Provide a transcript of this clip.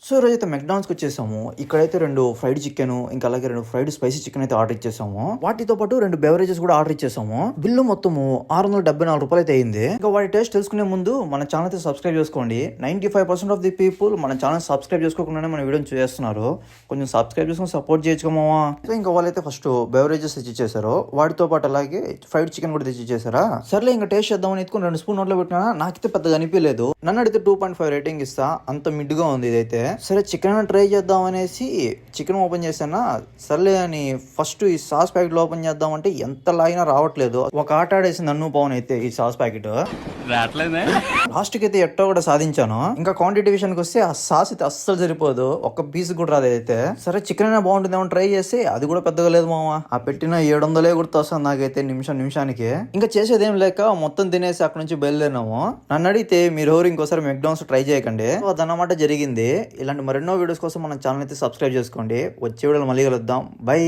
So ఈరోజైతే మెక్డానల్డ్స్కి వచ్చేసాము. ఇక్కడైతే 2 ఫ్రైడ్ చికెన్, ఇంకా అలాగే 2 ఫ్రైడ్ స్పైసీ చికెన్ అయితే ఆర్డర్ ఇచ్చేసాము. వాటితో పాటు 2 బెవరేజెస్ కూడా ఆర్డర్ ఇచ్చేసాము. బిల్లు మొత్తము ₹674 అయితే అయింది. ఇంకా వాటి టేస్ట్ తెలుసుకునే ముందు మన ఛానల్ అయితే సబ్స్క్రైబ్ చేసుకోండి. 95% ఆఫ్ ది పీపుల్ మన ఛానల్ సబ్స్క్రైబ్ చేసుకోకుండానే మన వీడియోని చూస్తున్నారు. కొంచెం సబ్స్క్రైబ్ చేసుకుని సపోర్ట్ చేయొచ్చు మావా. ఇంకా వాళ్ళైతే ఫస్ట్ బెవరేజెస్ తెచ్చి ఇచ్చేసారు. వాటితో పాటు అలాగే ఫ్రైడ్ చికెన్ కూడా తెచ్చి ఇచ్చేసారా. సర్లే ఇంకా టేస్ట్ చేద్దామని ఎత్తుకుని 2 స్పూన్ నోట్లో పెట్టినా నాకైతే పెద్దగా అనిపించలేదు. నన్ను అడిగితే 2.5 రేటింగ్ ఇస్తా. అంత మిడ్గా ఉంది ఇదైతే. సరే చికెన్ ట్రై చేద్దాం అనేసి చికెన్ ఓపెన్ చేశానా. సర్లే అని ఫస్ట్ ఈ సాస్ ప్యాకెట్ ఓపెన్ చేద్దాం అంటే ఎంత లాగినా రావట్లేదు. ఒక ఆట ఆడేసి నన్ను పవన్ అయితే ఈ సాస్ ప్యాకెట్ లాస్ట్ కి అయితే ఎట్టో కూడా సాధించాను. ఇంకా క్వాంటిటీ విషయానికి వస్తే ఆ సాస్ అయితే అస్సలు సరిపోదు. ఒక్క పీస్ కూడా రాదు అయితే. సరే చికెన్ అయినా బాగుంటుందేమో ట్రై చేసి అది కూడా పెద్దగా లేదు మామ. ఆ పెట్టిన 700 గుర్తొస్తుంది నాకైతే నిమిషానికి. ఇంకా చేసేదేం లేక మొత్తం తినేసి అక్కడ నుంచి బయలుదేరినాము. నన్ను అడిగితే మీరు ఎవరు ఇంకోసారి మెక్డానల్డ్స్ ట్రై చేయకండి. అదన్నమాట జరిగింది. ఇలాంటి మరెన్నో వీడియోస్ కోసం మన ఛానల్ అయితే సబ్స్క్రైబ్ చేసుకోండి. వచ్చే వీడియోలు మళ్ళీ కలుద్దాం. బై.